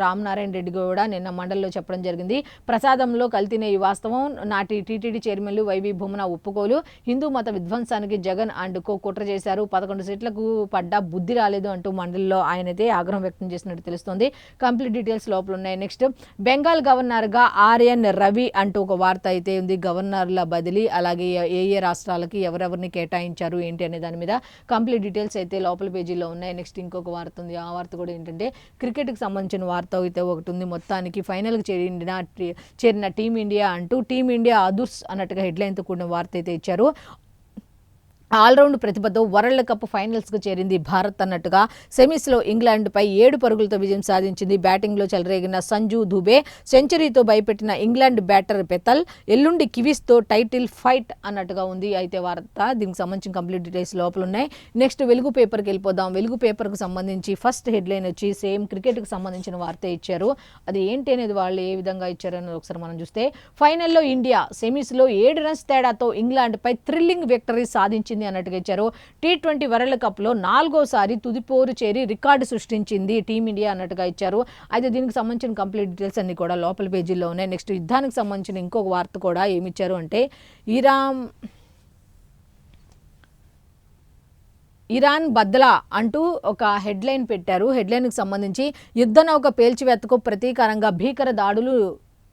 రామనారాయణ రెడ్డి కూడా నిన్న మండలిలో చెప్పడం జరిగింది. ప్రసాదంలో కల్తీనే ఈ వాస్తవం, నాటి టీటీడీ చైర్మన్లు వైవి భూమన ఒప్పుకోలు, హిందూ మత విధ్వంసానికి జగన్ అండ్ కో కుట్ర చేశారు, 11 సీట్లకు పడ్డా బుద్ధి రాలేదు అంటూ మండలిలో ఆయనైతే ఆగ్రహం వ్యక్తం చేసినట్టు తెలుస్తోంది. కంప్లీట్ డీటెయిల్స్ లోపల ఉన్నాయి. నెక్స్ట్ బెంగాల్ గవర్నర్గా ఆర్ఎన్ రవి అంటూ ఒక వార్త అయితే ఉంది. గవర్నర్ల బదిలీ, అలాగే ఏ రాష్ట్రాలకి ఎవరెవరిని కేటాయించారు ఏంటి అనే దాని మీద కంప్లీట్ డీటెయిల్స్ అయితే లోపల పేజీలో ఉన్నాయి. నెక్స్ట్ ఇంకొక వార్త ఉంది, ఆ వార్త కూడా ఏంటంటే క్రికెట్కి సంబంధించిన వార్త అయితే ఒకటి ఉంది. మొత్తానికి ఫైనల్కి చేరిన టీమిండియా అంటూ టీమిండియా అదుర్స్ అన్నట్టుగా హెడ్లైన్తో కూడిన వార్త అయితే ఇచ్చారు. ఆల్రౌండ్ ప్రతిభతో వరల్డ్ కప్ ఫైనల్స్కు చేరింది భారత్ అన్నట్టుగా సెమీస్లో ఇంగ్లాండ్పై 7 పరుగులతో విజయం సాధించింది. బ్యాటింగ్లో చెలరేగిన సంజు దుబే సెంచరీతో భయపెట్టిన ఇంగ్లాండ్ బ్యాటర్ పెతల్ ఎల్లుండి కివీస్తో టైటిల్ ఫైట్ అన్నట్టుగా ఉంది. అయితే వార్త దీనికి సంబంధించిన కంప్లీట్ డీటెయిల్స్ లోపల ఉన్నాయి. నెక్స్ట్ వెలుగు పేపర్కి వెళ్ళిపోదాం. వెలుగు పేపర్కు సంబంధించి ఫస్ట్ హెడ్లైన్ వచ్చి సేమ్ క్రికెట్కి సంబంధించిన వార్త ఇచ్చారు. అది ఏంటి అనేది వాళ్ళు ఏ విధంగా ఇచ్చారనేది ఒకసారి మనం చూస్తే, ఫైనల్లో ఇండియా సెమీస్లో 7 రన్స్ తేడాతో ఇంగ్లాండ్పై థ్రిల్లింగ్ విక్టరీ సాధించింది అన్నట్టుగా ఇచ్చారు. టీ20 వరల్డ్ కప్లో 4వసారి తుదిపోరు చేరి రికార్డు సృష్టించింది టీమిండియా అన్నట్టుగా ఇచ్చారు. అయితే దీనికి సంబంధించిన కంప్లీట్ డీటెయిల్స్ అన్ని కూడా లోపల పేజీల్లో ఉన్నాయి. నెక్స్ట్ యుద్ధానికి సంబంధించిన ఇంకొక వార్త కూడా ఏమిచ్చారు అంటే ఇరాన్ బద్దలా అంటూ ఒక హెడ్లైన్ పెట్టారు. హెడ్లైన్కి సంబంధించి యుద్ధ నౌక పేల్చివేతకు ప్రతీకారంగా భీకర దాడులు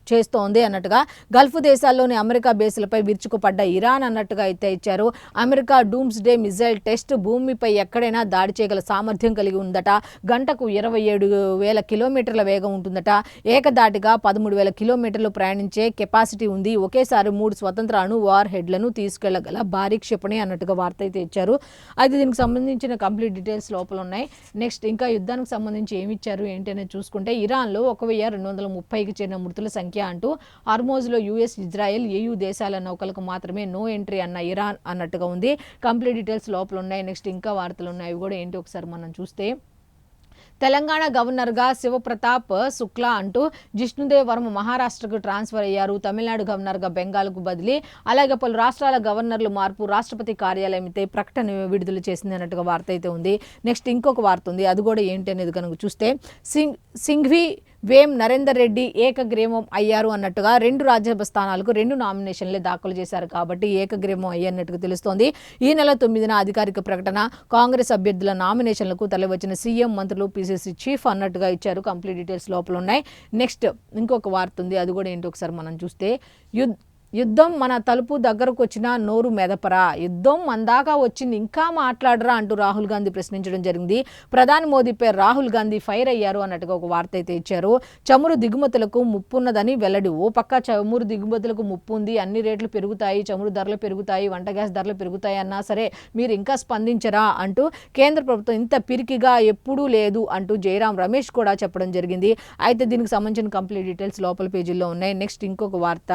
చేస్తోంది అన్నట్టుగా గల్ఫ్ దేశాల్లోని అమెరికా బేసులపై విరుచుకుపడ్డ ఇరాన్ అన్నట్టుగా అయితే ఇచ్చారు. America dooms day missile test భూమిపై ఎక్కడైనా దాడి చేయగల సామర్థ్యం కలిగి ఉందట. గంటకు 27,000 కిలోమీటర్ల వేగం ఉంటుందట. ఏకదాటిగా 13,000 కిలోమీటర్లు ప్రయాణించే కెపాసిటీ ఉంది. ఒకేసారి 3 స్వతంత్ర అణు వార్ హెడ్లను తీసుకెళ్లగల భారీ క్షిపణి అన్నట్టుగా వార్త అయితే ఇచ్చారు. అయితే దీనికి సంబంధించిన కంప్లీట్ డీటెయిల్స్ లోపల ఉన్నాయి. నెక్స్ట్ ఇంకా యుద్ధానికి సంబంధించి ఏమి ఇచ్చారు ఏంటి అనేది చూసుకుంటే, ఇరాన్లో 1,230కి చేరిన మృతుల సంఖ్య అంటూ హార్మోజ్లో యుఎస్, ఇజ్రాయెల్, ఏయూ దేశాల నౌకలకు మాత్రమే నో ఎంట్రీ అన్న ఇరాన్ అన్నట్టుగా ఉంది. కంప్లీట్ డీటెయిల్స్ లోపల ఉన్నాయి. నెక్స్ట్ ఇంకా వార్తలు ఉన్నాయి, అవి కూడా ఏంటి ఒకసారి మనం చూస్తే, తెలంగాణ గవర్నర్గా శివప్రతాప్ శుక్లా అంటూ జిష్ణుదేవ్ వర్మ మహారాష్ట్రకు ట్రాన్స్ఫర్ అయ్యారు. తమిళనాడు గవర్నర్గా బెంగాల్కు బదిలీ, అలాగే పలు రాష్ట్రాల గవర్నర్లు మార్పు, రాష్ట్రపతి కార్యాలయం అయితే ప్రకటన విడుదల చేసింది అన్నట్టుగా వార్త అయితే ఉంది. నెక్స్ట్ ఇంకొక వార్త ఉంది, అది కూడా ఏంటి అనేది కనుక చూస్తే, సింఘ్వి వేం నరేందర్ రెడ్డి ఏకగ్రీవం అయ్యారు అన్నట్టుగా 2 రాజ్యసభ స్థానాలకు 2 నామినేషన్లే దాఖలు చేశారు కాబట్టి ఏకగ్రీవం అయ్యన్నట్టుగా తెలుస్తోంది. ఈ నెల 9న అధికారిక ప్రకటన. కాంగ్రెస్ అభ్యర్థుల నామినేషన్లకు తరలివచ్చిన సీఎం, మంత్రులు, పీసీసీ చీఫ్ అన్నట్టుగా ఇచ్చారు. కంప్లీట్ డీటెయిల్స్ లోపల ఉన్నాయి. నెక్స్ట్ ఇంకొక వార్త ఉంది, అది కూడా ఏంటి ఒకసారి మనం చూస్తే, యుద్ధం మన తలుపు దగ్గరకు వచ్చినా నోరు మెదపరా, యుద్ధం మందాకా వచ్చింది ఇంకా మాట్లాడరా అంటూ రాహుల్ గాంధీ ప్రశ్నించడం జరిగింది. ప్రధాని మోదీపై రాహుల్ గాంధీ ఫైర్ అయ్యారు అన్నట్టుగా ఒక వార్త అయితే ఇచ్చారు. చమురు దిగుమతులకు ముప్పున్నదని వెల్లడి. ఓ పక్క చమురు దిగుమతులకు ముప్పు ఉంది, అన్ని రేట్లు పెరుగుతాయి, చమురు ధరలు పెరుగుతాయి, వంట గ్యాస్ ధరలు పెరుగుతాయి అన్నా సరే మీరు ఇంకా స్పందించరా అంటూ కేంద్ర ప్రభుత్వం ఇంత పిరికిగా ఎప్పుడూ లేదు అంటూ జయరాం రమేష్ కూడా చెప్పడం జరిగింది. అయితే దీనికి సంబంధించిన కంప్లీట్ డీటెయిల్స్ లోపల పేజీల్లో ఉన్నాయి. నెక్స్ట్ ఇంకొక వార్త,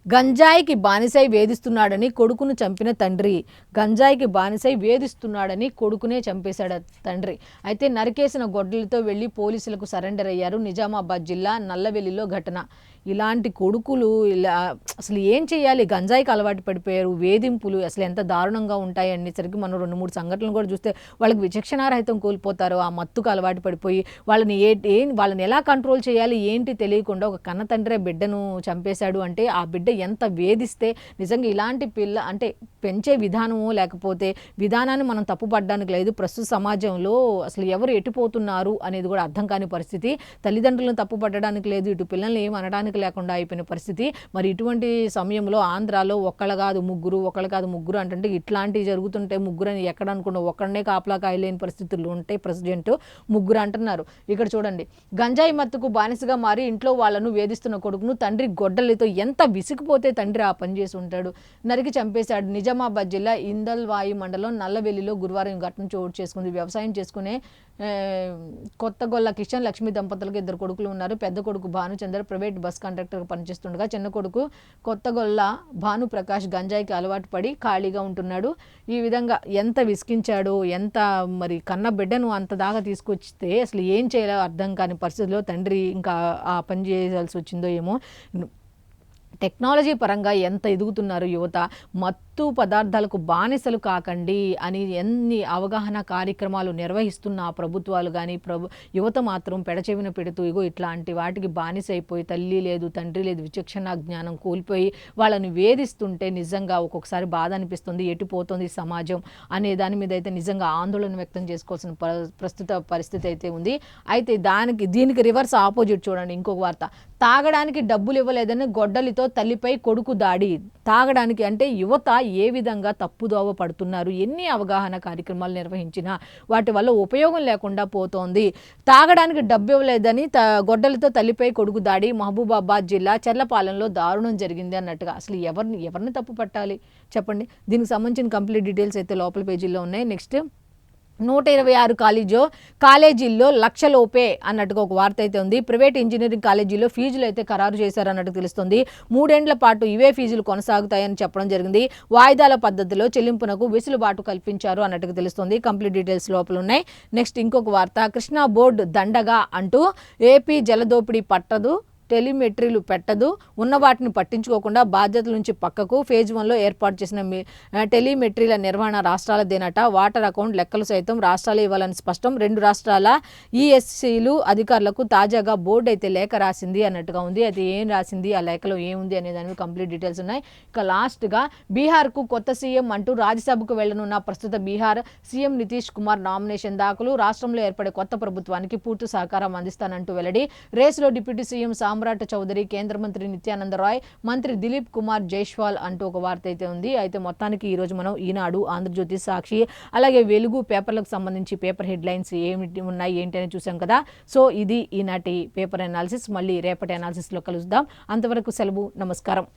గంజాయికి బానిసై వేధిస్తున్నాడని కొడుకును చంపిన తండ్రి. గంజాయికి బానిసై వేధిస్తున్నాడని కొడుకునే చంపేశాడు తండ్రి. అయితే నరికేసిన గొడ్డలతో వెళ్ళి పోలీసులకు సరెండర్ అయ్యారు. నిజామాబాద్ జిల్లా నల్లవెల్లిలో ఘటన. ఇలాంటి కొడుకులు అసలు ఏం చేయాలి, గంజాయికి అలవాటు పడిపోయారు, వేధింపులు అసలు ఎంత దారుణంగా ఉంటాయి అనేసరికి మనం 2-3 సంఘటనలు కూడా చూస్తే వాళ్ళకి విచక్షణారహితం కోల్పోతారు. ఆ మత్తుకు అలవాటు పడిపోయి వాళ్ళని ఎలా కంట్రోల్ చేయాలి ఏంటి తెలియకుండా ఒక కన్న తండ్రే బిడ్డను చంపేశాడు అంటే ఆ బిడ్డ ఎంత వేధిస్తే నిజంగా ఇలాంటి పిల్ల అంటే పెంచే విధానము లేకపోతే విధానాన్ని మనం తప్పుపడడానికి లేదు. ప్రస్తుత సమాజంలో అసలు ఎవరు ఎటుపోతున్నారు అనేది కూడా అర్థం కాని పరిస్థితి. తల్లిదండ్రులను తప్పుపట్టడానికి లేదు, ఇటు పిల్లల్ని ఏం అనడానికి లేకుండా అయిపోయిన పరిస్థితి. మరి ఇటువంటి సమయంలో ఆంధ్రాలో ఒకళ్ళు కాదు ముగ్గురు అంటే ఇట్లాంటివి జరుగుతుంటే ముగ్గురు అని ఎక్కడ అనుకున్నా ఒక్కడనే కాపలా కాయలేని పరిస్థితులు ఉంటాయి. ప్రెసిడెంట్ ముగ్గురు అంటున్నారు. ఇక్కడ చూడండి, గంజాయి మత్తుకు బానిసగా మారి ఇంట్లో వాళ్ళను వేధిస్తున్న కొడుకును తండ్రి గొడ్డలితో ఎంత విసిగిపోతే తండ్రి ఆ పని చేసి ఉంటాడు, నరికి చంపేశాడు. నిజామాబాద్ జిల్లా ఇందల్వాయి మండలం నల్లవెల్లిలో గురువారం ఘటన చోటు చేసుకుంది. వ్యవసాయం చేసుకునే కొత్తగొల్ల కిషన్ లక్ష్మి దంపతులకు 2 కొడుకులు ఉన్నారు. పెద్ద కొడుకు భానుచందర్ ప్రైవేట్ బస్ కండక్టర్గా పనిచేస్తుండగా చిన్న కొడుకు కొత్తగొల్ల భాను ప్రకాష్ గంజాయికి అలవాటు పడి ఖాళీగా ఉంటున్నాడు. ఈ విధంగా ఎంత విసిగించాడో, ఎంత మరి కన్న బిడ్డను అంత దాకా తీసుకొచ్చితే అసలు ఏం చేయాలో అర్థం కాని పరిస్థితిలో తండ్రి ఇంకా ఆ పని చేయాల్సి వచ్చిందో ఏమో. టెక్నాలజీ పరంగా ఎంత ఎదుగుతున్నారు యువత, మత్తు పదార్థాలకు బానిసలు కాకండి అని ఎన్ని అవగాహన కార్యక్రమాలు నిర్వహిస్తున్న ప్రభుత్వాలు కానీ యువత మాత్రం పెడచెవిన పెడుతూ ఇగో ఇట్లాంటి వాటికి బానిస అయిపోయి తల్లి లేదు తండ్రి లేదు విచక్షణ జ్ఞానం కోల్పోయి వాళ్ళని వేధిస్తుంటే నిజంగా ఒక్కొక్కసారి బాధ అనిపిస్తుంది. ఎటుపోతుంది సమాజం అనే దాని మీద అయితే నిజంగా ఆందోళన వ్యక్తం చేసుకోవాల్సిన ప్రస్తుత పరిస్థితి అయితే ఉంది. అయితే దీనికి రివర్స్ ఆపోజిట్ చూడండి. ఇంకొక వార్త, తాగడానికి డబ్బులు ఇవ్వలేదని గొడ్డలితో తల్లిపై కొడుకు దాడి. తాగడానికి అంటే యువత ఏ విధంగా తప్పుదోవ పడుతున్నారు, ఎన్ని అవగాహన కార్యక్రమాలు నిర్వహించినా వాటి వల్ల ఉపయోగం లేకుండా పోతోంది. తాగడానికి డబ్బు ఇవ్వలేదని గొడ్డలితో తల్లిపై కొడుకు దాడి. మహబూబాబాద్ జిల్లా చెర్లపాలెంలో దారుణం జరిగింది అన్నట్టుగా. అసలు ఎవరిని తప్పు పట్టాలి చెప్పండి. దీనికి సంబంధించిన కంప్లీట్ డీటెయిల్స్ అయితే లోపల పేజీల్లో ఉన్నాయి. నెక్స్ట్, 126 కాలేజీల్లో లక్షలోపే అన్నట్టుగా ఒక వార్త అయితే ఉంది. ప్రైవేట్ ఇంజనీరింగ్ కాలేజీల్లో ఫీజులు అయితే ఖరారు చేశారన్నట్టు తెలుస్తుంది. 3 ఏళ్ల పాటు ఇవే ఫీజులు కొనసాగుతాయని చెప్పడం జరిగింది. వాయిదాల పద్ధతిలో చెల్లింపునకు వెసులుబాటు కల్పించారు అన్నట్టుగా తెలుస్తుంది. కంప్లీట్ డీటెయిల్స్ లోపల ఉన్నాయి. నెక్స్ట్ ఇంకొక వార్త, కృష్ణా బోర్డు దండగా అంటూ ఏపీ జలదోపిడీ పట్టదు, టెలిమెట్రీలు పెట్టదు, ఉన్న వాటిని పట్టించుకోకుండా బాధ్యతల నుంచి పక్కకు. ఫేజ్ 1లో ఏర్పాటు చేసిన టెలిమెట్రీల నిర్వహణ రాష్ట్రాలదేనట. వాటర్ అకౌంట్ లెక్కలు సైతం రాష్ట్రాలే ఇవ్వాలని స్పష్టం. 2 రాష్ట్రాల ఈఎస్సీలు అధికారులకు తాజాగా బోర్డు అయితే లేఖ రాసింది అన్నట్టుగా ఉంది. అయితే ఏం రాసింది, ఆ లేఖలో ఏముంది అనే దాని మీద కంప్లీట్ డీటెయిల్స్ ఉన్నాయి. ఇక లాస్ట్గా, బీహార్కు కొత్త సీఎం అంటూ రాజ్యసభకు వెళ్లనున్న ప్రస్తుత బీహార్ సీఎం నితీష్ కుమార్ నామినేషన్ దాఖలు. రాష్ట్రంలో ఏర్పడే కొత్త ప్రభుత్వానికి పూర్తి సహకారం అందిస్తానంటూ వెల్లడి. రేసులో డిప్యూటీ సీఎం సామ్రాట్ చౌదరి, కేంద్ర మంత్రి నిత్యానంద రాయ్, మంత్రి దిలీప్ కుమార్ జైస్వాల్ అంటూ ఒక వార్త అయితే ఉంది. అయితే మొత్తానికి ఈరోజు మనం ఈనాడు, ఆంధ్రజ్యోతి, సాక్షి అలాగే వెలుగు పేపర్లకు సంబంధించి పేపర్ హెడ్లైన్స్ ఏమిటి ఉన్నాయి ఏంటి అని చూసాం కదా. సో ఇది ఈనాటి పేపర్ అనాలిసిస్. మళ్ళీ రేపటి అనాలిసిస్లో కలుద్దాం. అంతవరకు సెలవు, నమస్కారం.